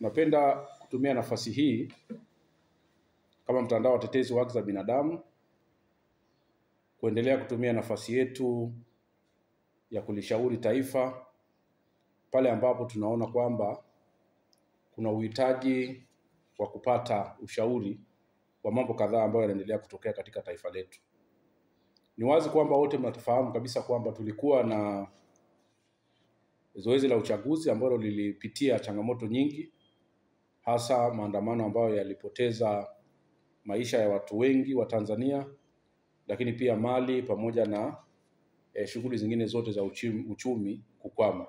Napenda kutumia nafasi hii kama mtandao wa tetezi wa haki za binadamu kuendelea kutumia nafasi yetu ya kulishauri taifa pale ambapo tunaona kwamba kuna uhitaji wa kupata ushauri wa mambo kadhaa ambayo yanaendelea kutokea katika taifa letu. Ni wazi kwamba wote mnafahamu kabisa kwamba tulikuwa na zoezi la uchaguzi ambalo lilipitia changamoto nyingi, hasa maandamano ambayo yalipoteza maisha ya watu wengi wa Tanzania, lakini pia mali pamoja na shughuli zingine zote za uchumi kukwama.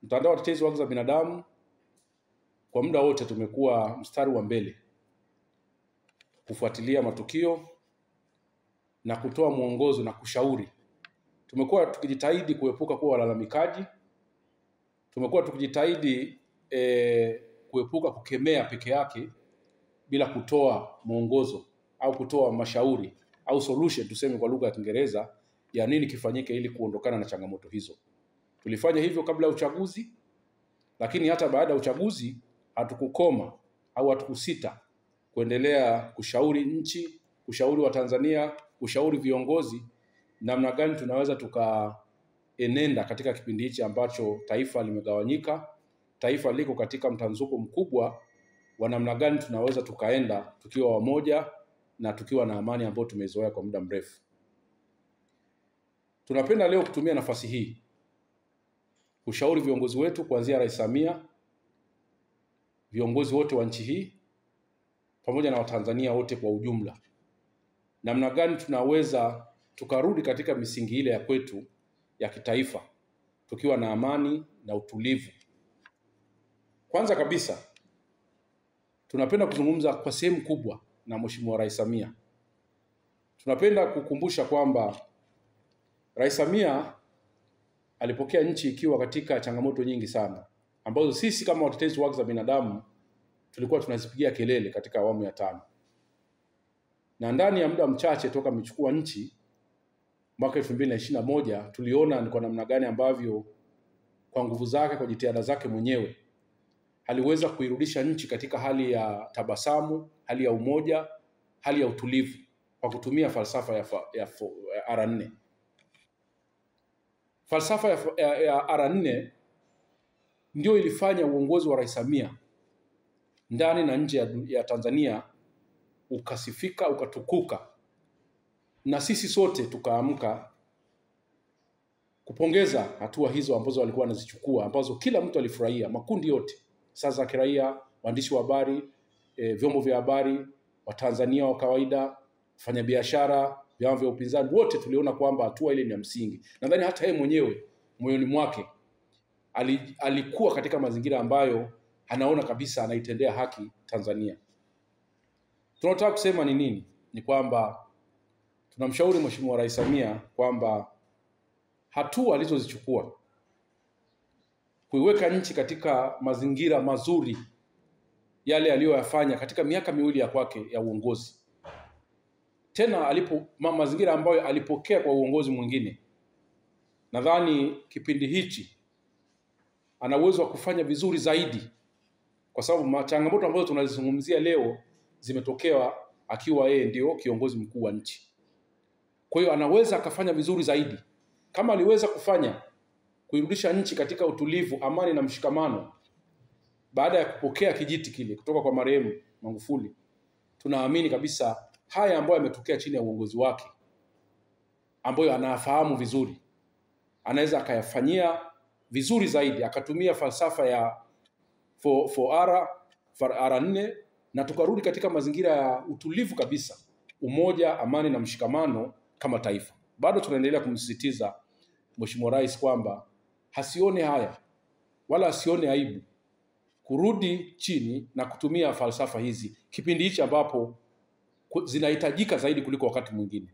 Mtandao wa tetezi wa haki za binadamu kwa muda wote tumekuwa mstari wa mbele kufuatilia matukio na kutoa mwongozo na kushauri. Tumekuwa tukijitahidi kuepuka kuwa walalamikaji. Tumekuwa tukijitahidi kuepuka kukemea peke yake bila kutoa mwongozo au kutoa mashauri au solution, tuseme kwa lugha ya Kiingereza, ya nini kifanyike ili kuondokana na changamoto hizo. Tulifanya hivyo kabla ya uchaguzi, lakini hata baada ya uchaguzi hatukukoma au hatukusita kuendelea kushauri nchi, kushauri wa Tanzania, kushauri viongozi namna gani tunaweza tukaenenda katika kipindi hichi ambacho taifa limegawanyika, taifa liko katika mtanzuko mkubwa wa namna gani tunaweza tukaenda tukiwa wamoja na tukiwa na amani ambayo tumezoea kwa muda mrefu. Tunapenda leo kutumia nafasi hii kushauri viongozi wetu kuanzia Rais Samia, viongozi wote wa nchi hii pamoja na Watanzania wote kwa ujumla, namna gani tunaweza tukarudi katika misingi ile ya kwetu ya kitaifa tukiwa na amani na utulivu. Kwanza kabisa tunapenda kuzungumza kwa sehemu kubwa na Mheshimiwa Rais Samia. Tunapenda kukumbusha kwamba Rais Samia alipokea nchi ikiwa katika changamoto nyingi sana ambazo sisi kama watetezi wa haki za binadamu tulikuwa tunazipigia kelele katika awamu ya 5. Na ndani ya muda mchache toka amechukua nchi mwaka 2021 tuliona ni kwa namna gani ambavyo kwa nguvu zake, kwa jitihada zake mwenyewe aliweza kuirudisha nchi katika hali ya tabasamu, hali ya umoja, hali ya utulivu kwa kutumia falsafa ya R4. Falsafa ya R4 ndio ilifanya uongozi wa Rais Samia ndani na nje ya Tanzania ukasifika, ukatukuka, na sisi sote tukaamka kupongeza hatua hizo ambazo walikuwa wanazichukua, ambazo kila mtu alifurahia, makundi yote, sasa za kiraia, waandishi wa habari, vyombo vya habari, Watanzania wa kawaida, wafanyabiashara, vyama vya upinzani, wote tuliona kwamba hatua ile ni ya msingi. Nadhani hata yeye mwenyewe moyoni mwake alikuwa katika mazingira ambayo anaona kabisa anaitendea haki Tanzania. Tunataka kusema ni nini? Ni kwamba tunamshauri Mheshimiwa Rais Samia kwamba hatua alizozichukua kuiweka nchi katika mazingira mazuri yale aliyoyafanya katika miaka miwili ya kwake ya uongozi, tena mazingira ambayo alipokea kwa uongozi mwingine, nadhani kipindi hichi ana uwezo wa kufanya vizuri zaidi, kwa sababu changamoto ambazo tunazizungumzia leo zimetokea akiwa yeye ndio kiongozi mkuu wa nchi. Kwa hiyo anaweza akafanya vizuri zaidi kama aliweza kufanya kuirudisha nchi katika utulivu, amani na mshikamano baada ya kupokea kijiti kile kutoka kwa marehemu Magufuli. Tunaamini kabisa haya ambayo yametokea chini ya uongozi wake, ambayo anafahamu vizuri, anaweza akayafanyia vizuri zaidi, akatumia falsafa ya R4 na tukarudi katika mazingira ya utulivu kabisa, umoja, amani na mshikamano kama taifa. Bado tunaendelea kumsisitiza Mheshimiwa Rais kwamba hasione haya wala asione aibu kurudi chini na kutumia falsafa hizi kipindi hichi ambapo zinahitajika zaidi kuliko wakati mwingine.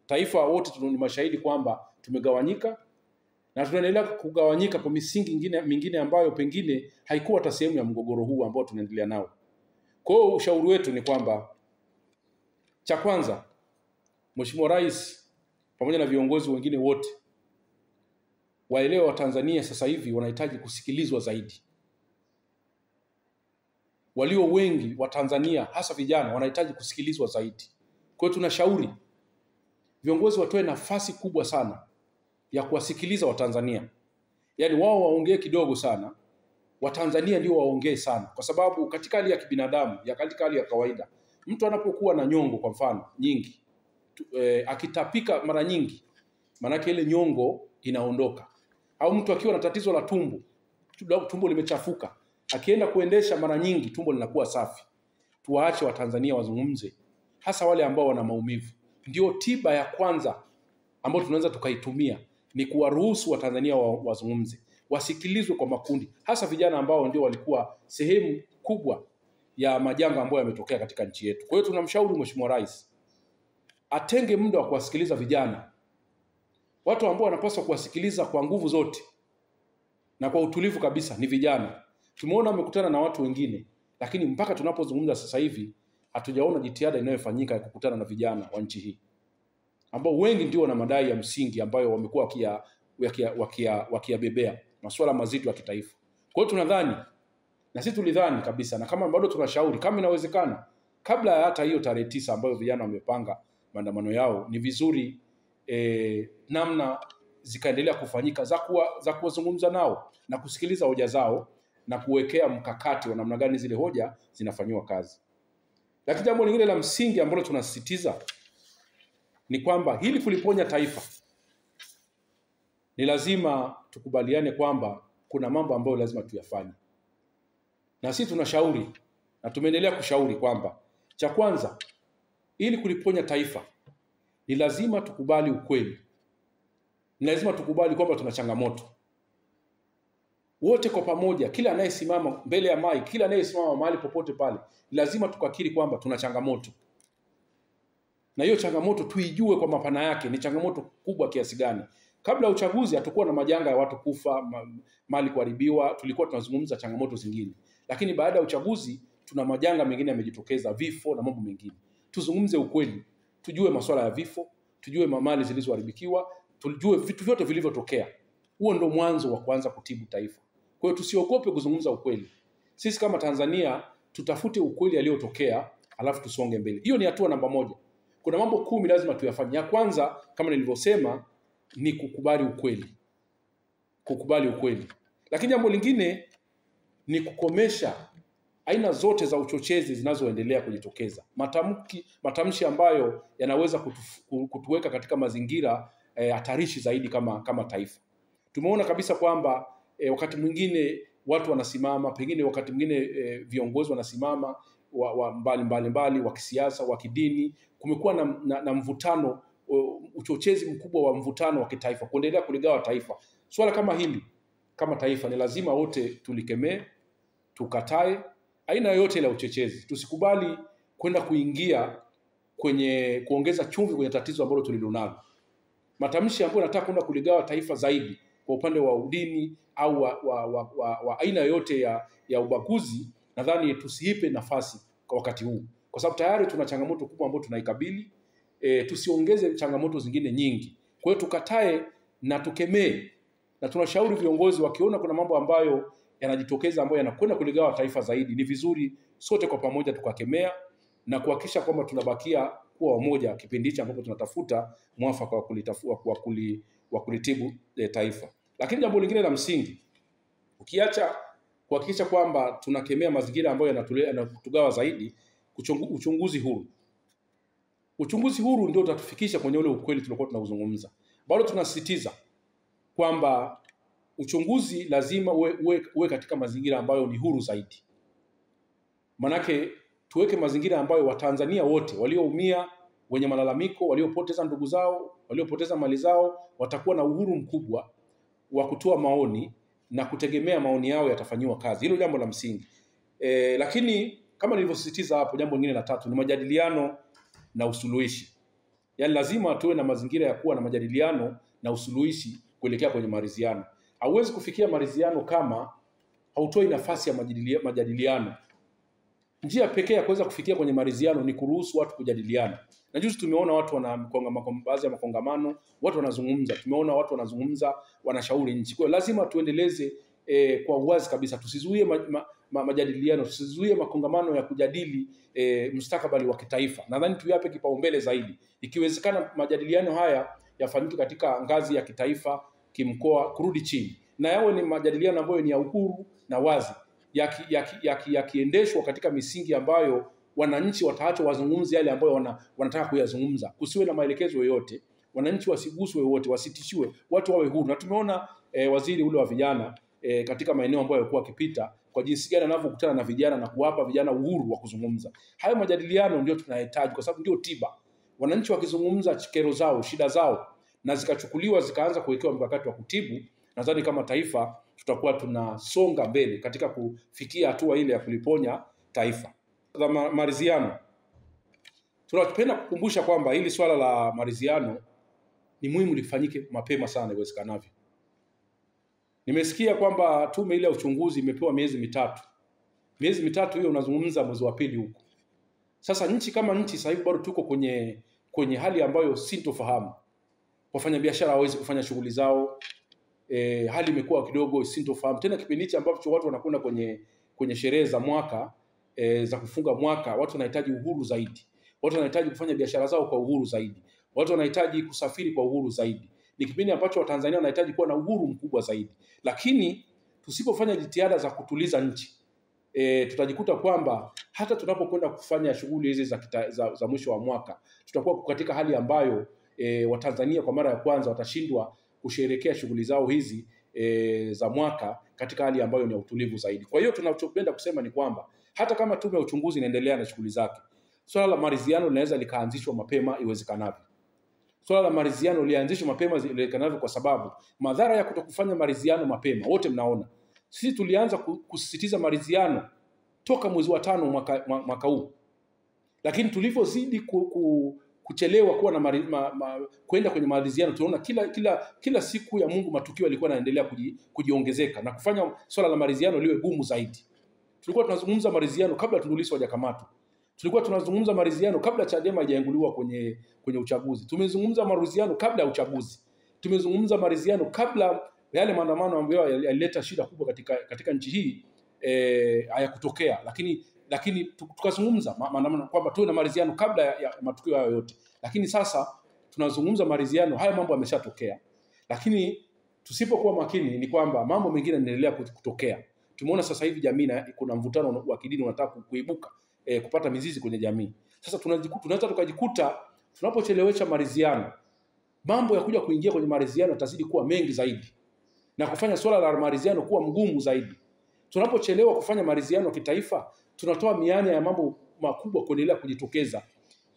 Taifa wote ni mashahidi kwamba tumegawanyika na tunaendelea kugawanyika kwa misingi mingine ambayo pengine haikuwa hata sehemu ya mgogoro huu ambao tunaendelea nao. Kwa hiyo ushauri wetu ni kwamba, cha kwanza, Mheshimiwa Rais pamoja na viongozi wengine wote waelewa Watanzania sasa hivi wanahitaji kusikilizwa zaidi. walio wengi wa Tanzania hasa vijana wanahitaji kusikilizwa zaidi. Kwa hiyo tunashauri viongozi watoe nafasi kubwa sana ya kuwasikiliza Watanzania. Yaani wao waongee kidogo sana, Watanzania ndio waongee sana, kwa sababu katika hali ya kibinadamu, katika hali ya kawaida, mtu anapokuwa na nyongo kwa mfano nyingi, akitapika mara nyingi, manake ile nyongo inaondoka. Au mtu akiwa na tatizo la tumbo limechafuka, akienda kuendesha mara nyingi tumbo linakuwa safi. Tuwaache Watanzania wazungumze, hasa wale ambao wana maumivu. Ndio tiba ya kwanza ambayo tunaweza tukaitumia, ni kuwaruhusu Watanzania wazungumze, wasikilizwe kwa makundi, hasa vijana ambao ndio walikuwa sehemu kubwa ya majanga ambayo yametokea katika nchi yetu. Kwa hiyo tunamshauri Mheshimiwa Rais atenge muda wa kuwasikiliza vijana. Watu ambao wanapaswa kuwasikiliza kwa nguvu zote na kwa utulivu kabisa ni vijana. Tumeona amekutana na watu wengine, lakini mpaka tunapozungumza sasa hivi hatujaona jitihada inayofanyika ya kukutana na vijana wa nchi hii, ambao wengi ndio wana madai ya msingi ambayo wamekuwa wakiyabebea, masuala mazito ya kitaifa. Kwa hiyo tunadhani, na sisi tulidhani kabisa, na kama bado tunashauri, kama inawezekana, kabla ya hata hiyo tarehe 9 ambayo vijana wamepanga maandamano yao, ni vizuri namna zikaendelea kufanyika za kuwazungumza nao na kusikiliza hoja zao na kuwekea mkakati wa namna gani zile hoja zinafanywa kazi. Lakini jambo lingine la msingi ambalo tunasisitiza ni kwamba hili kuliponya taifa, ni lazima tukubaliane kwamba kuna mambo ambayo lazima tuyafanye. Na sisi tunashauri na tumeendelea kushauri kwamba cha kwanza, ili kuliponya taifa, ni lazima tukubali ukweli. Ni lazima tukubali kwamba tuna changamoto. Wote kwa pamoja, kila anayesimama mbele ya mic, kila anayesimama mahali popote pale, lazima tukakiri kwamba tuna changamoto. Na hiyo changamoto tuijue kwa mapana yake, ni changamoto kubwa kiasi gani. Kabla ya uchaguzi hatakuwa na majanga ya watu kufa, mali kuharibiwa, tulikuwa tunazungumza changamoto zingine. Lakini baada ya uchaguzi tuna majanga mengine yamejitokeza, vifo na mambo mengine. Tuzungumze ukweli, tujue masuala ya vifo, tujue mali zilizoharibikiwa, tujue vitu vyote vilivyotokea. Huo ndo mwanzo wa kuanza kutibu taifa. Kwa hiyo tusiogope kuzungumza ukweli. Sisi kama Tanzania tutafute ukweli aliyotokea, alafu tusonge mbele. Hiyo ni hatua namba 1. Kuna mambo 10 lazima tuyafanye. Ya kwanza, kama nilivyosema, ni kukubali ukweli. Kukubali ukweli. Lakini jambo lingine ni kukomesha aina zote za uchochezi zinazoendelea kujitokeza. Matamshi ambayo yanaweza kutuweka katika mazingira hatarishi zaidi kama taifa. Tumeona kabisa kwamba wakati mwingine watu wanasimama, pengine wakati mwingine viongozi wanasimama mbali wa kisiasa, wa kidini. Kumekuwa na mvutano, uchochezi mkubwa wa mvutano wa kitaifa, kuendelea kuligawa taifa. Swala kama hili, kama taifa, ni lazima wote tulikemee, tukatae aina yoyote ile ya uchochezi. Tusikubali kwenda kuingia kwenye kuongeza chumvi kwenye tatizo ambalo tulilonalo. Matamshi ambayo yanataka kwenda kuligawa taifa zaidi kwa upande wa udini au wa aina yoyote ya ubaguzi, nadhani tusiipe nafasi kwa wakati huu, kwa sababu tayari tuna changamoto kubwa ambayo tunaikabili. Tusiongeze changamoto zingine nyingi. Kwa hiyo tukatae na tukemee, na tunashauri viongozi wakiona kuna mambo ambayo yanajitokeza ambayo yanakwenda kuligawa taifa zaidi, ni vizuri sote kwa pamoja tukakemea na kuhakikisha kwamba tunabakia kuwa wamoja kipindi hicho ambapo tunatafuta mwafaka wa kulitibu taifa. Lakini jambo lingine la msingi, ukiacha kuhakikisha kwamba tunakemea mazingira ambayo yanatugawa zaidi, uchunguzi huru. Uchunguzi huru ndio utatufikisha kwenye ule ukweli tulikuwa tunauzungumza. Bado tunasisitiza kwamba uchunguzi lazima uwe katika mazingira ambayo ni huru zaidi. Manake tuweke mazingira ambayo Watanzania wote walioumia, wenye malalamiko, waliopoteza ndugu zao, waliopoteza mali zao, watakuwa na uhuru mkubwa wa kutoa maoni na kutegemea maoni yao yatafanywa kazi. Hilo jambo la msingi. Lakini kama nilivyosisitiza hapo, jambo lingine la 3 ni majadiliano na usuluhishi. Yaani lazima tuwe na mazingira ya kuwa na majadiliano na usuluhishi kuelekea kwenye maridhiano. Hauwezi kufikia maridhiano kama hautoi nafasi ya majadiliano. Njia pekee ya kuweza kufikia kwenye maridhiano ni kuruhusu watu kujadiliana. Na juzi tumeona watu baadhi ya makongamano, watu wanazungumza. Tumeona watu wanazungumza, wanashauri nchi. Kwa hiyo lazima tuendeleze kwa uwazi kabisa. Tusizuie majadiliano, tusizuie makongamano ya kujadili mustakabali wa kitaifa. Nadhani tuyape kipaumbele zaidi. Ikiwezekana majadiliano haya yafanyike katika ngazi ya kitaifa, kimkoa, kurudi chini, na yawe ni majadiliano ambayo ni ya uhuru na wazi, yakiendeshwa katika misingi ambayo wananchi wataachwa wazungumze yale ambayo wanataka kuyazungumza. Kusiwe na maelekezo yoyote, wananchi wasiguswe wote, wasitishiwe, watu wawe huru. Na tumeona waziri ule wa vijana katika maeneo ambayo yalikuwa akipita, kwa jinsi gani anavyokutana na vijana na kuwapa vijana uhuru wa kuzungumza. Hayo majadiliano ndio tunahitaji, kwa sababu ndio tiba. Wananchi wakizungumza kero zao, shida zao, na zikachukuliwa zikaanza kuwekewa mkakati wa kutibu, nadhani kama taifa tutakuwa tunasonga mbele katika kufikia hatua ile ya kuliponya taifa. Maridhiano, tunapenda kukumbusha kwamba hili swala la maridhiano ni muhimu lifanyike mapema sana iwezekanavyo. Nimesikia kwamba tume ile ya uchunguzi imepewa miezi mitatu. Miezi mitatu hiyo unazungumza mwezi wa pili huko. Sasa nchi kama nchi sasa hivi bado tuko kwenye hali ambayo sintofahamu. Wafanyabiashara hawezi kufanya shughuli zao. Hali imekuwa kidogo sintofahamu. Tena kipindi hichi ambapo watu wanakwenda kwenye sherehe za mwaka, za kufunga mwaka, watu wanahitaji uhuru zaidi. Watu wanahitaji kufanya biashara zao kwa uhuru zaidi. Watu wanahitaji kusafiri kwa uhuru zaidi. Ni kipindi ambacho Watanzania wanahitaji kuwa na uhuru mkubwa zaidi. Lakini tusipofanya jitihada za kutuliza nchi, tutajikuta kwamba hata tunapokwenda kufanya shughuli hizi za mwisho wa mwaka, tutakuwa katika hali ambayo Watanzania kwa mara ya kwanza watashindwa kusherehekea shughuli zao hizi za mwaka katika hali ambayo ni ya utulivu zaidi. Kwa hiyo tunachopenda kusema ni kwamba hata kama tume ya uchunguzi inaendelea na shughuli zake, swala la maridhiano linaweza likaanzishwa mapema iwezekanavyo. Swala la maridhiano lianzishwe mapema iwezekanavyo, kwa sababu madhara ya kutokufanya maridhiano mapema wote mnaona. Sisi tulianza kusisitiza maridhiano toka mwezi wa 5 mwaka huu, lakini tulivyozidi kuchelewa kuwa na kwenda kwenye maridhiano, tunaona kila siku ya Mungu matukio yalikuwa yanaendelea kujiongezeka na kufanya swala la maridhiano liwe gumu zaidi. Tulikuwa tunazungumza maridhiano kabla Tundu Lissu hajakamatwa. Tulikuwa tunazungumza maridhiano kabla Chadema haijainguliwa kwenye uchaguzi. Tumezungumza maridhiano kabla ya uchaguzi. Tumezungumza maridhiano kabla yale maandamano ambayo yalileta shida kubwa katika nchi hii hayakutokea. Lakini tukazungumza maandamano kwamba tuwe na maridhiano kabla ya matukio hayo yote. Lakini sasa tunazungumza maridhiano, haya mambo yameshatokea. Lakini tusipokuwa makini ni kwamba mambo mengine yanaendelea kutokea. Tumeona sasa hivi jamii kuna mvutano wa kidini unataka kuibuka, kupata mizizi kwenye jamii. Sasa tunaweza tukajikuta tunapochelewesha maridhiano, mambo ya kuja kuingia kwenye maridhiano yatazidi kuwa mengi zaidi na kufanya swala la maridhiano kuwa mgumu zaidi. Tunapochelewa kufanya maridhiano kitaifa, tunatoa mianya ya mambo makubwa kuendelea kujitokeza,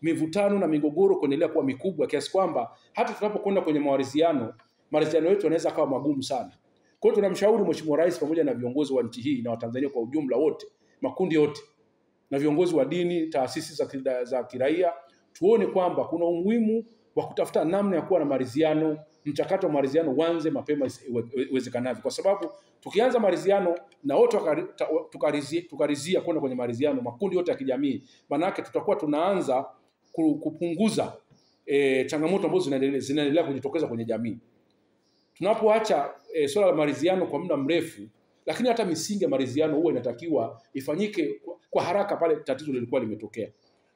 mivutano na migogoro kuendelea kuwa mikubwa, kiasi kwamba hata tunapokwenda kwenye maridhiano yetu yanaweza kawa magumu sana. Kwa hiyo tunamshauri Mheshimiwa Rais pamoja na viongozi wa nchi hii na Watanzania kwa ujumla wote, makundi yote, na viongozi wa dini, taasisi za kiraia, tuone kwamba kuna umuhimu wa kutafuta namna ya kuwa na maridhiano, mchakato wa maridhiano uanze mapema iwezekanavyo, kwa sababu tukianza maridhiano na wote tukarizia kwenda kwenye maridhiano, makundi yote ya kijamii, maana yake tutakuwa tunaanza kupunguza changamoto ambazo zinaendelea kujitokeza kwenye jamii. Tunapoacha swala la maridhiano kwa muda mrefu, lakini hata misingi ya maridhiano huwa inatakiwa ifanyike kwa haraka pale tatizo lilikuwa limetokea.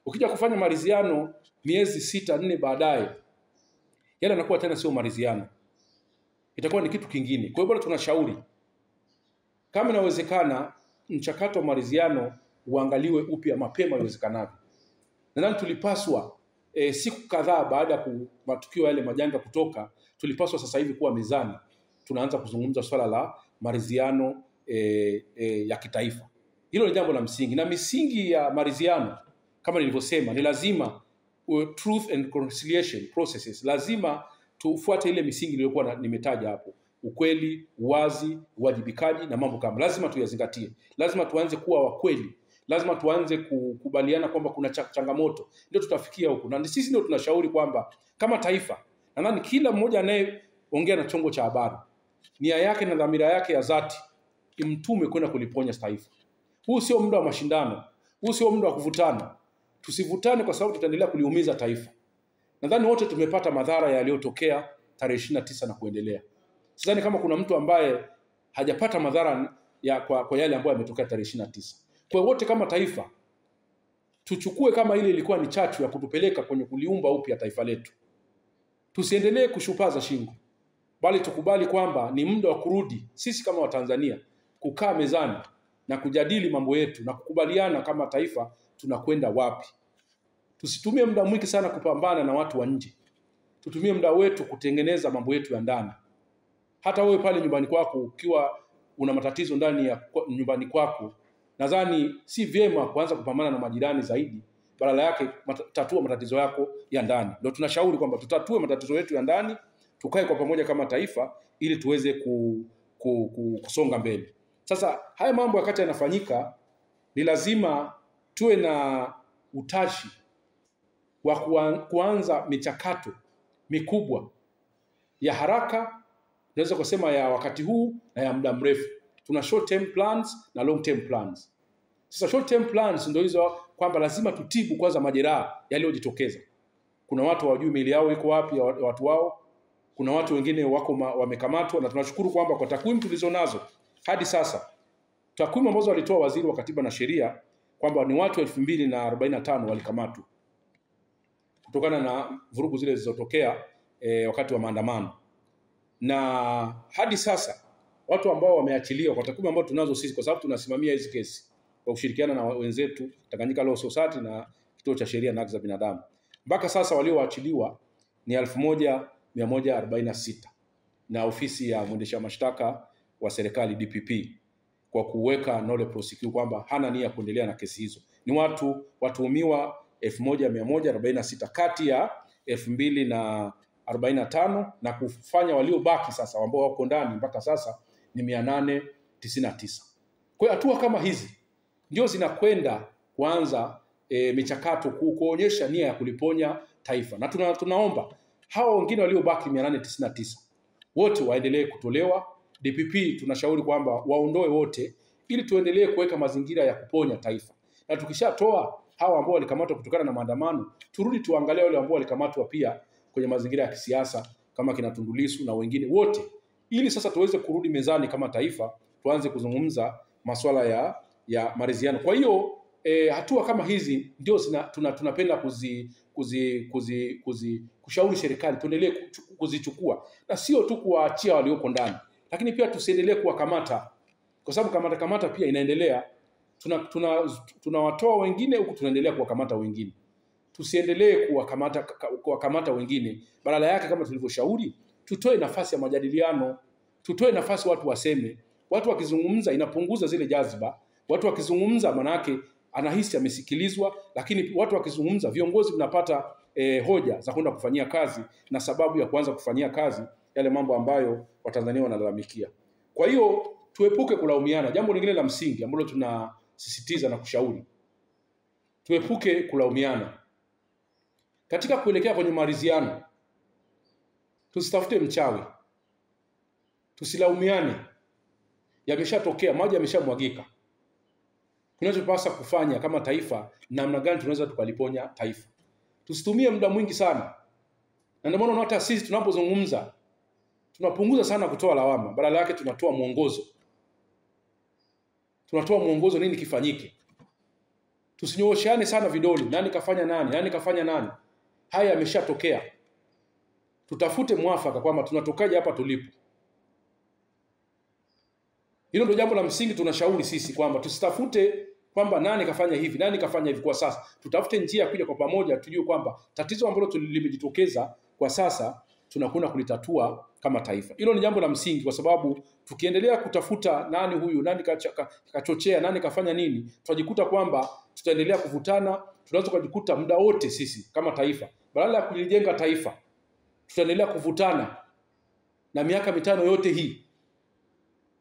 Ukija kufanya maridhiano miezi 6-4 baadaye, yale yanakuwa tena sio maridhiano, itakuwa ni kitu kingine. Kwa hiyo bado tunashauri kama inawezekana mchakato wa maridhiano uangaliwe upya mapema iwezekanavyo. Nadhani tulipaswa siku kadhaa baada ya matukio yale majanga kutoka, tulipaswa sasa hivi kuwa mezani tunaanza kuzungumza swala la maridhiano ya kitaifa. Hilo ni jambo la msingi, na misingi ya maridhiano kama nilivyosema ni lazima truth and reconciliation processes, lazima tufuate ile misingi niliyokuwa nimetaja hapo: ukweli, uwazi, uwajibikaji na mambo kama, lazima tuyazingatie. Lazima tuanze kuwa wakweli, lazima tuanze kukubaliana kwamba kuna changamoto, ndio tutafikia huko. Na sisi ndio tunashauri kwamba kama taifa, nadhani kila mmoja anayeongea na chombo cha habari, nia yake na dhamira yake ya dhati imtume kwenda kuliponya taifa. Huu sio muda wa mashindano, huu sio muda wa kuvutana. Tusivutane kwa sababu tutaendelea kuliumiza taifa. Nadhani wote tumepata madhara yaliyotokea tarehe 29 na kuendelea. Sidhani kama kuna mtu ambaye hajapata madhara kwa yale ambayo yametokea tarehe 29. Kwa wote kama taifa tuchukue kama ile ilikuwa ni chachu ya kutupeleka kwenye kuliumba upya taifa letu. Tusiendelee kushupaza shingo, bali tukubali kwamba ni muda wa kurudi sisi kama Watanzania kukaa mezani na kujadili mambo yetu na kukubaliana kama taifa tunakwenda wapi. Tusitumie muda mwingi sana kupambana na watu wa nje. Tutumie muda wetu kutengeneza mambo yetu ya ndani. Hata wewe pale nyumbani kwako ukiwa una matatizo ndani ya nyumbani kwako, nadhani si vyema kuanza kupambana na majirani zaidi, badala yake tatua matatizo yako ya ndani. Ndio tunashauri kwamba tutatue matatizo yetu ya ndani, tukae kwa pamoja kama taifa ili tuweze kusonga mbele. Sasa haya mambo wakati yanafanyika, ni lazima tuwe na utashi wa kuanza michakato mikubwa ya haraka, naweza kusema ya wakati huu na ya muda mrefu. Tuna short term plans na long term plans. Sasa short term plans ndio hizo kwamba lazima tutibu kwanza majeraha yaliyojitokeza. Kuna watu hawajui miili yao iko wapi ya watu wao. Kuna watu wengine wako wamekamatwa, na tunashukuru kwamba kwa takwimu tulizonazo hadi sasa, takwimu ambazo walitoa waziri wa Katiba na Sheria kwamba ni watu 2045 walikamatwa kutokana na vurugu zile zilizotokea wakati wa maandamano. Na hadi sasa watu ambao wameachiliwa kwa takwimu ambazo tunazo sisi, kwa sababu tunasimamia hizi kesi kwa kushirikiana na wenzetu Tanganyika Law Society na Kituo cha Sheria na Haki za Binadamu, mpaka sasa walioachiliwa ni 1146 na ofisi ya mwendesha mashtaka wa serikali DPP kwa kuweka nolle prosequi kwamba hana nia kuendelea na kesi hizo. Ni watuhumiwa 1146 kati ya 2045 na kufanya waliobaki sasa ambao wako ndani mpaka sasa ni 899. Kwa hatua kama hizi ndio zinakwenda kuanza michakato kuonyesha nia ya kuliponya taifa. Na tunaomba hao wengine waliobaki 899 wote waendelee kutolewa. DPP tunashauri kwamba waondoe wote ili tuendelee kuweka mazingira ya kuponya taifa. Na tukishatoa hao ambao walikamatwa kutokana na maandamano, turudi tuangalie wale ambao walikamatwa pia kwenye mazingira ya kisiasa kama kina Tundu Lissu na wengine wote, ili sasa tuweze kurudi mezani kama taifa, tuanze kuzungumza masuala ya maridhiano. Kwa hiyo hatua kama hizi ndio tunapenda kushauri serikali tuendelee kuzichukua, na sio tu kuwaachia walioko ndani, lakini pia tusiendelee kuwakamata, kwa sababu kamata pia inaendelea. Tunawatoa wengine huku tunaendelea kuwakamata wengine. Tusiendelee kuwakamata wengine, badala yake kama tulivyoshauri, tutoe nafasi ya majadiliano, tutoe nafasi watu waseme. Watu wakizungumza inapunguza zile jaziba. Watu wakizungumza manake anahisi amesikilizwa, lakini watu wakizungumza viongozi tunapata hoja za kwenda kufanyia kazi na sababu ya kuanza kufanyia kazi yale mambo ambayo Watanzania wanalalamikia. Kwa hiyo tuepuke kulaumiana. Jambo lingine la msingi ambalo tunasisitiza na kushauri, tuepuke kulaumiana. Katika kuelekea kwenye maridhiano, tusitafute mchawi. Tusilaumiane. Yameshatokea, maji yameshamwagika. Tunachopaswa kufanya kama taifa, namna gani tunaweza tukaliponya taifa. Tusitumie muda mwingi sana. Na ndio maana hata sisi tunapozungumza tunapunguza sana kutoa lawama, badala yake tunatoa mwongozo. Tunatoa mwongozo nini kifanyike. Tusinyooshane sana vidole, nani kafanya nani. Haya yameshatokea. Tutafute mwafaka kwamba tunatokaje hapa tulipo. Hilo ndio jambo la msingi tunashauri sisi, kwamba tusitafute kwamba nani kafanya hivi kwa sasa. Tutafute njia ya kuja kwa pamoja, tujue kwamba tatizo ambalo limejitokeza kwa sasa tunakwenda kulitatua kama taifa. Hilo ni jambo la msingi, kwa sababu tukiendelea kutafuta nani huyu, nani kachochea, nani kafanya nini, tutajikuta kwamba tutaendelea kuvutana. Tunaweza kujikuta muda wote sisi kama taifa, badala ya kulijenga taifa, tutaendelea kuvutana. Na miaka 5 yote hii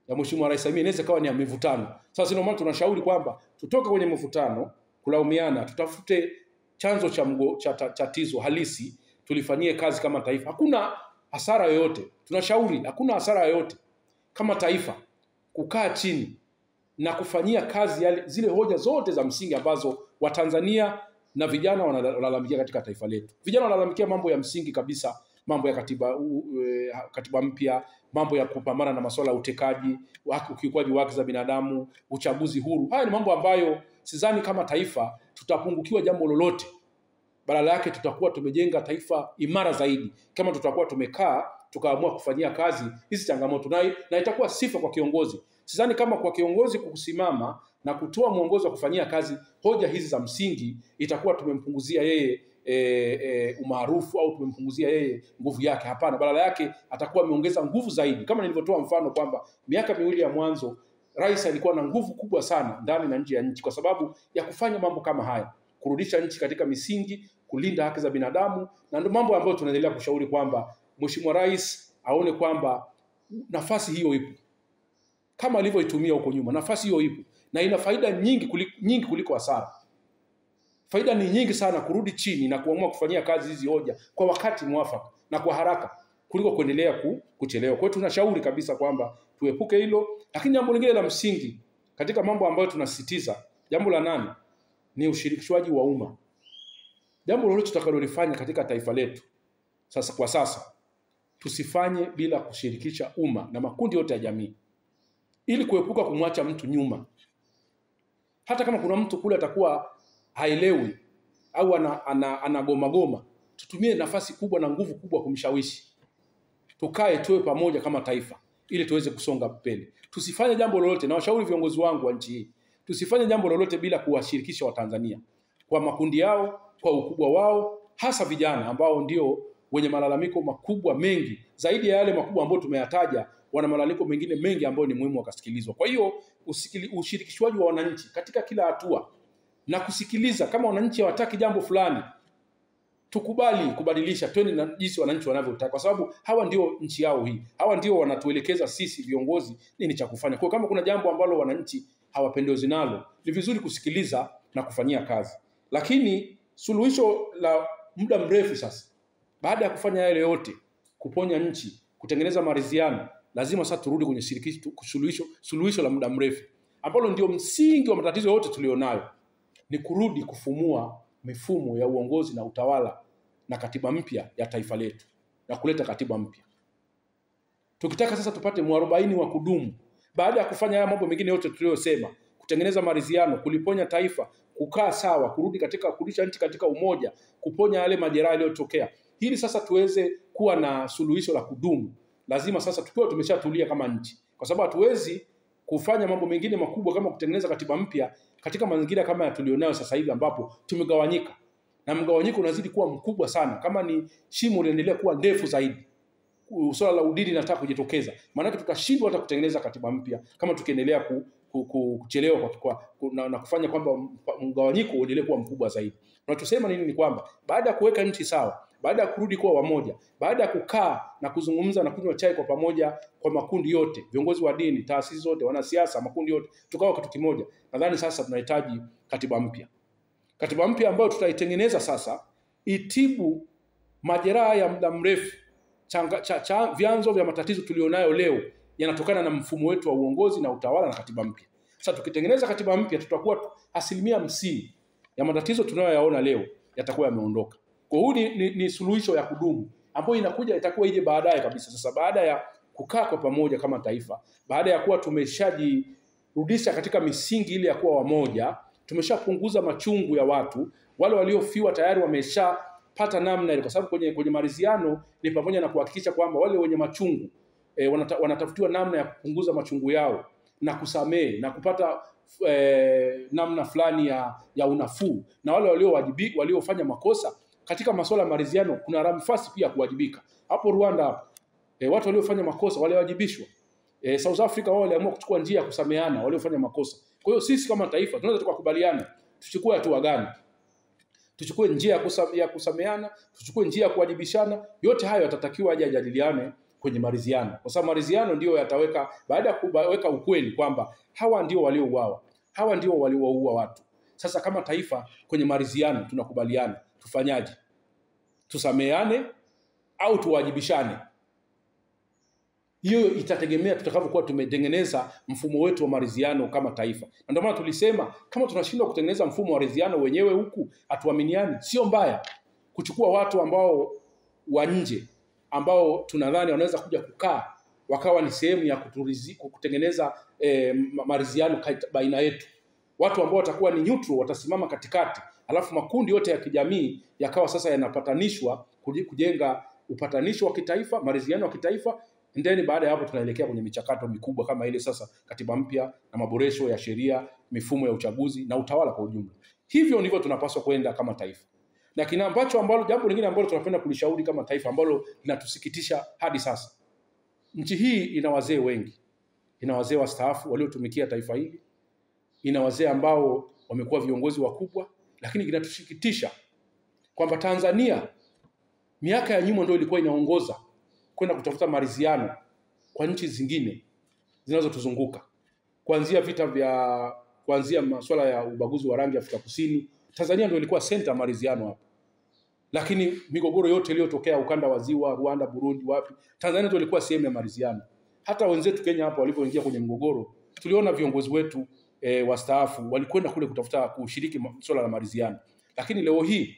ya Mheshimiwa Rais Samia inaweza kawa ni ya mivutano. Sasa ndio maana tunashauri kwamba tutoke kwenye mivutano, kulaumiana, tutafute chanzo cha tatizo halisi, tulifanyie kazi kama taifa. Hakuna hasara yoyote. Tunashauri hakuna hasara yoyote kama taifa kukaa chini na kufanyia kazi zile hoja zote za msingi ambazo Watanzania na vijana wanalalamikia katika taifa letu. Vijana wanalalamikia mambo ya msingi kabisa mambo ya katiba mpya, mambo ya kupambana na masuala ya utekaji, ukiukwaji wa haki za binadamu, uchaguzi huru. Haya ni mambo ambayo sidhani kama taifa tutapungukiwa jambo lolote. Badala yake tutakuwa tumejenga taifa imara zaidi kama tutakuwa tumekaa tukaamua kufanyia kazi hizi changamoto, na itakuwa sifa kwa kiongozi. Sidhani kama kwa kiongozi kusimama na kutoa mwongozo wa kufanyia kazi hoja hizi za msingi itakuwa tumempunguzia yeye umaarufu au tumempunguzia yeye nguvu yake. Hapana, badala yake atakuwa ameongeza nguvu zaidi. Kama nilivyotoa mfano kwamba miaka miwili ya mwanzo rais alikuwa na nguvu kubwa sana ndani na nje ya nchi kwa sababu ya kufanya mambo kama haya, kurudisha nchi katika misingi, kulinda haki za binadamu, na ndio mambo ambayo tunaendelea kushauri kwamba Mheshimiwa Rais aone kwamba nafasi hiyo ipo kama alivyoitumia huko nyuma. Nafasi hiyo ipo na ina faida nyingi kuliko hasara. Faida ni nyingi sana kurudi chini na kuamua kufanyia kazi hizi hoja kwa wakati mwafaka na kwa haraka kuliko kuendelea kuchelewa. Kwa hiyo tunashauri kabisa kwamba tuepuke hilo. Lakini jambo lingine la msingi katika mambo ambayo tunasisitiza, jambo la 8 ni ushirikishwaji wa umma. Jambo lolote tutakalolifanya katika taifa letu kwa sasa tusifanye bila kushirikisha umma na makundi yote ya jamii, ili kuepuka kumwacha mtu nyuma. Hata kama kuna mtu kule atakuwa haelewi au anagoma, tutumie nafasi kubwa na nguvu kubwa kumshawishi. Tukae tuwe pamoja kama taifa ili tuweze kusonga mbele. Tusifanye jambo lolote, na washauri viongozi wangu wa nchi hii, tusifanye jambo lolote bila kuwashirikisha Watanzania kwa makundi yao, kwa ukubwa wao, hasa vijana ambao ndio wenye malalamiko makubwa mengi zaidi ya yale makubwa ambayo tumeyataja. Wana malalamiko mengine mengi ambayo ni muhimu wakasikilizwa. Kwa hiyo ushirikishwaji wa wananchi katika kila hatua na kusikiliza. Kama wananchi hawataki jambo fulani, tukubali kubadilisha, twende na jinsi wananchi wanavyotaka, kwa sababu hawa ndio nchi yao hii. Hawa ndio wanatuelekeza sisi viongozi nini cha kufanya. Kwa kama kuna jambo ambalo wananchi hawapendezi nalo, ni vizuri kusikiliza na kufanyia kazi. Lakini suluhisho la muda mrefu sasa, baada ya kufanya yale yote, kuponya nchi, kutengeneza maridhiano, lazima sasa turudi kwenye suluhisho la muda mrefu ambalo ndio msingi wa matatizo yote tulionayo. Ni kurudi kufumua mifumo ya uongozi na utawala na katiba mpya ya taifa letu na kuleta katiba mpya. Tukitaka sasa tupate mwarobaini wa kudumu baada ya kufanya haya mambo mengine yote tuliyosema, kutengeneza maridhiano, kuliponya taifa, kukaa sawa, kurudisha nchi katika umoja, kuponya yale majeraha yaliyotokea, hili sasa tuweze kuwa na suluhisho la kudumu, lazima sasa tukiwa tumeshatulia kama nchi, kwa sababu hatuwezi kufanya mambo mengine makubwa kama kutengeneza katiba mpya katika mazingira kama ya tulionayo sasa hivi ambapo tumegawanyika, na mgawanyiko unazidi kuwa mkubwa sana. Kama ni shimo linaendelea kuwa ndefu zaidi, swala la udini linataka kujitokeza. Maana tutashindwa hata kutengeneza katiba mpya kama tukiendelea kuchelewa na kufanya kwamba mgawanyiko uendelee kuwa mkubwa zaidi. Tunachosema nini ni kwamba baada ya kuweka nchi sawa, baada ya kurudi kuwa wamoja, baada ya kukaa na kuzungumza na kunywa chai kwa pamoja kwa makundi yote, viongozi wa dini, taasisi zote, wanasiasa, makundi yote, tukawa kitu kimoja, nadhani sasa tunahitaji katiba mpya. Katiba mpya ambayo tutaitengeneza sasa itibu majeraha ya muda mrefu. Vyanzo vya matatizo tulionayo leo yanatokana na mfumo wetu wa uongozi na utawala na katiba mpya. Sasa tukitengeneza katiba mpya, tutakuwa 50% ya matatizo tunayoyaona leo yatakuwa yameondoka. Kwa hiyo ni suluhisho ya kudumu ambayo itakuwa ije baadaye kabisa. Sasa baada ya kukaa kwa pamoja kama taifa, baada ya kuwa tumeshajirudisha katika misingi ile ya kuwa wamoja, tumeshapunguza machungu ya watu, wale waliofiwa tayari wameshapata namna ile, kwa sababu kwenye maridhiano ni pamoja na kuhakikisha kwamba wale wenye machungu wanatafutiwa namna ya kupunguza machungu yao na kusamehe na kupata namna fulani ya unafuu, na wale waliofanya makosa katika masuala ya maridhiano kuna nafasi pia kuwajibika. Hapo Rwanda watu waliofanya makosa waliwajibishwa. South Africa wao waliamua kuchukua njia ya kusameheana waliofanya makosa. Kwa hiyo sisi kama taifa tunaweza tukakubaliana tuchukue hatua gani? Tuchukue njia ya kusameheana, tuchukue njia ya kuwajibishana. Yote hayo yatatakiwa aje ajadiliane kwenye maridhiano, kwa sababu maridhiano ndio yataweka, baada ya kuweka ukweli kwamba hawa ndio waliouawa, hawa ndio walioua watu. Sasa kama taifa kwenye maridhiano tunakubaliana, tufanyaje? Tusameheane au tuwajibishane? Hiyo itategemea tutakavyokuwa tumetengeneza mfumo wetu wa maridhiano kama taifa. Na ndio maana tulisema kama tunashindwa kutengeneza mfumo wa maridhiano wenyewe huku hatuaminiani, sio mbaya kuchukua watu ambao wa nje ambao tunadhani wanaweza kuja kukaa wakawa ni sehemu ya kutengeneza maridhiano baina yetu. Watu ambao watakuwa ni neutral, watasimama katikati, alafu makundi yote ya kijamii yakawa sasa yanapatanishwa kujenga upatanisho wa kitaifa, maridhiano ya kitaifa. Ndani baada ya hapo tunaelekea kwenye michakato mikubwa kama ile sasa katiba mpya na maboresho ya sheria, mifumo ya uchaguzi na utawala kwa ujumla. Hivyo ndivyo tunapaswa kwenda kama taifa. Na jambo lingine ambalo tunapenda kulishauri kama taifa ambalo linatusikitisha hadi sasa. Nchi hii ina wazee wengi. Ina wazee wastaafu waliotumikia taifa hili. Ina wazee ambao wamekuwa viongozi wakubwa, lakini kinatusikitisha kwamba Tanzania miaka ya nyuma ndio ilikuwa inaongoza kwenda kutafuta maridhiano kwa nchi zingine zinazotuzunguka. Kuanzia masuala ya ubaguzi wa rangi Afrika Kusini, Tanzania ndio ilikuwa center maridhiano hapo. Lakini migogoro yote iliyotokea ukanda wa Ziwa, Rwanda, Burundi, wapi, Tanzania ndio ilikuwa sehemu ya maridhiano. Hata wenzetu Kenya hapo walipoingia kwenye mgogoro, tuliona viongozi wetu wastaafu walikwenda kule kutafuta kushiriki masuala ya maridhiano. Lakini leo hii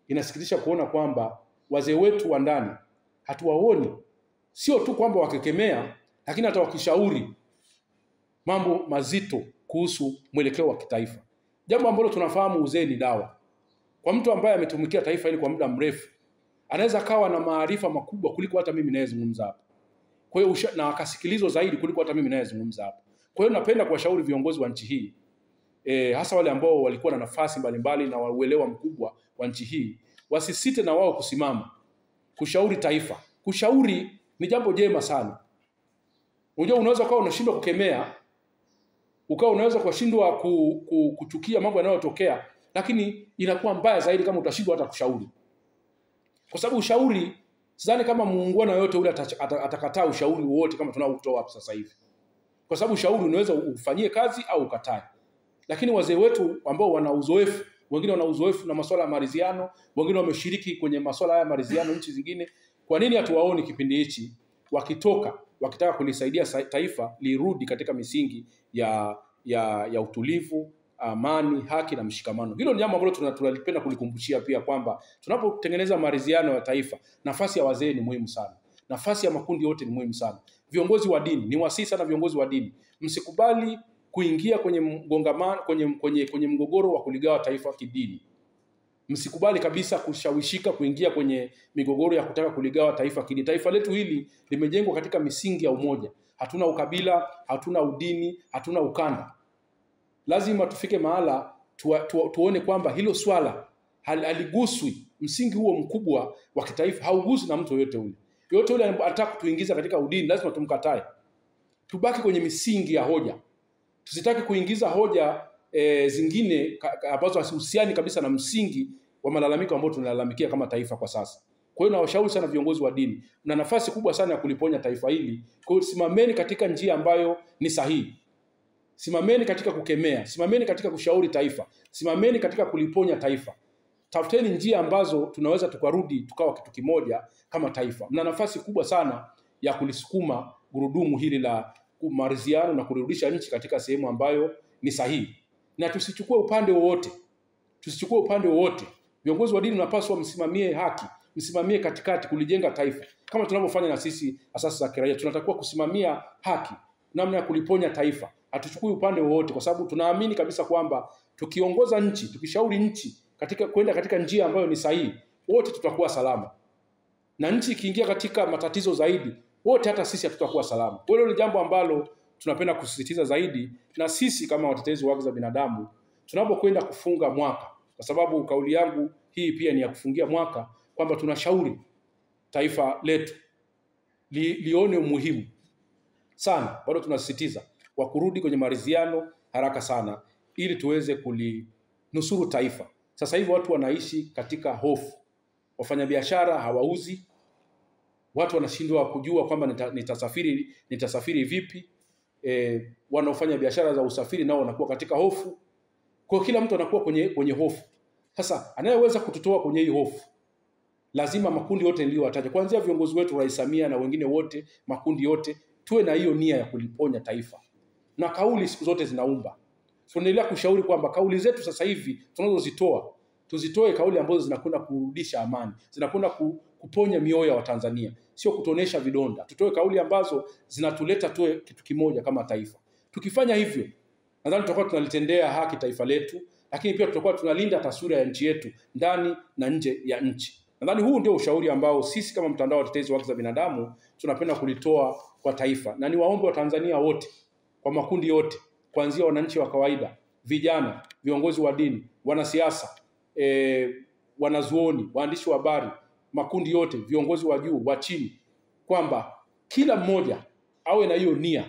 inasikitisha kuona kwamba wazee wetu wa ndani hatuwaoni, sio tu kwamba wakikemea, lakini hata wakishauri mambo mazito kuhusu mwelekeo wa kitaifa. Jambo ambalo tunafahamu uzee ni dawa. Kwa mtu ambaye ametumikia taifa hili kwa muda mrefu, anaweza kawa na maarifa makubwa kuliko hata mimi ninayezungumza hapa. Kwa hiyo na akasikilizwa zaidi kuliko hata mimi ninayezungumza hapa. Kwa hiyo napenda kuwashauri viongozi wa nchi hii, hasa wale ambao walikuwa na nafasi mbalimbali na uelewa mkubwa wa nchi hii, wasisite na wao kusimama kushauri taifa. Kushauri ni jambo jema sana. Unaweza kuwa unashindwa kukemea, unaweza kushindwa kuchukia mambo yanayotokea, lakini inakuwa mbaya zaidi kama utashindwa hata kushauri. Kwa sababu ushauri, sidhani kama muungwana yote ule atakataa ushauri wote kama tunaotoa hapa sasa hivi. Kwa sababu ushauri unaweza ufanyie kazi au ukatae. Lakini wazee wetu ambao wana uzoefu, wengine wana uzoefu na masuala ya maridhiano, wengine wameshiriki kwenye masuala ya maridhiano nchi zingine, kwa nini hatuwaoni kipindi hichi wakitaka kulisaidia taifa lirudi katika misingi ya utulivu, amani, haki na mshikamano? Hilo ni jambo ambalo tunalipenda kulikumbushia pia kwamba tunapotengeneza maridhiano ya taifa, nafasi ya wazee ni muhimu sana. Nafasi ya makundi yote ni muhimu sana. Viongozi wa dini, ni wasii sana viongozi wa dini, msikubali kuingia kwenye mgongamano, kwenye mgogoro wa kuligawa taifa kidini. Msikubali kabisa kushawishika kuingia kwenye migogoro ya kutaka kuligawa taifa kidini. Taifa letu hili limejengwa katika misingi ya umoja. Hatuna ukabila, hatuna udini, hatuna ukanda. Lazima tufike mahala tuone kwamba hilo swala haliguswi. Msingi huo mkubwa wa kitaifa hauguswi na mtu yote ule. Yote ule anataka kutuingiza katika udini, lazima tumkatae. Tubaki kwenye misingi ya hoja. Tusitaki kuingiza hoja zingine ambazo hazihusiani kabisa na msingi wa malalamiko ambao tunalalamikia kama taifa kwa sasa. Kwa hiyo nawashauri sana viongozi wa dini, mna nafasi kubwa sana ya kuliponya taifa hili. Kwa hiyo simameni katika njia ambayo ni sahihi. Simameni katika kukemea, simameni katika kushauri taifa, simameni katika kuliponya taifa. Tafuteni njia ambazo tunaweza tukarudi tukawa kitu kimoja kama taifa. Mna nafasi kubwa sana ya kulisukuma gurudumu hili la maridhiano na kurudisha nchi katika sehemu ambayo ni sahihi. Na tusichukue upande wowote. Tusichukue upande wowote. Viongozi wa dini wanapaswa msimamie haki, msimamie katikati kulijenga taifa. Kama tunavyofanya na sisi asasi za kiraia, tunatakiwa kusimamia haki, namna ya kuliponya taifa. Hatuchukui upande wowote kwa sababu tunaamini kabisa kwamba tukiongoza nchi, tukishauri nchi kwenda katika njia ambayo ni sahihi, wote tutakuwa salama. Na nchi ikiingia katika matatizo zaidi, wote hata sisi hatutakuwa salama. Kwa hiyo ni jambo ambalo tunapenda kusisitiza zaidi, na sisi kama watetezi wa haki za binadamu tunapokwenda kufunga mwaka, kwa sababu kauli yangu hii pia ni ya kufungia mwaka, kwamba tunashauri taifa letu lione umuhimu sana, bado tunasisitiza wa kurudi kwenye maridhiano haraka sana ili tuweze kulinusuru taifa. Sasa hivi watu wanaishi katika hofu. Wafanyabiashara hawauzi. Watu wanashindwa kujua kwamba nitasafiri vipi. Wanaofanya biashara za usafiri nao wanakuwa katika hofu. Kwa kila mtu anakuwa kwenye hofu. Sasa anayeweza kututoa kwenye hii hofu, lazima makundi yote niliyowataja, kuanzia viongozi wetu Rais Samia na wengine wote, makundi yote, tuwe na hiyo nia ya kuliponya taifa. Na kauli siku zote zinaumba. Tunaendelea kushauri kwamba kauli zetu sasa hivi tunazozitoa, tuzitoe kauli ambazo zinakwenda kurudisha amani, zinakwenda kuponya mioyo ya Watanzania, sio kutonesha vidonda. Tutoe kauli ambazo zinatuleta tuwe kitu kimoja kama taifa. Tukifanya hivyo, nadhani tutakuwa tunalitendea haki taifa letu, lakini pia tutakuwa tunalinda taswira ya nchi yetu ndani na nje ya nchi. Nadhani huu ndio ushauri ambao sisi kama mtandao wa watetezi wa haki za binadamu tunapenda kulitoa kwa taifa, na niwaombe Watanzania wote kwa makundi yote, kuanzia wananchi wa kawaida, vijana, viongozi wa dini, wanasiasa, wanazuoni, waandishi wa habari, makundi yote, viongozi wa juu, wa chini, kwamba kila mmoja awe na hiyo nia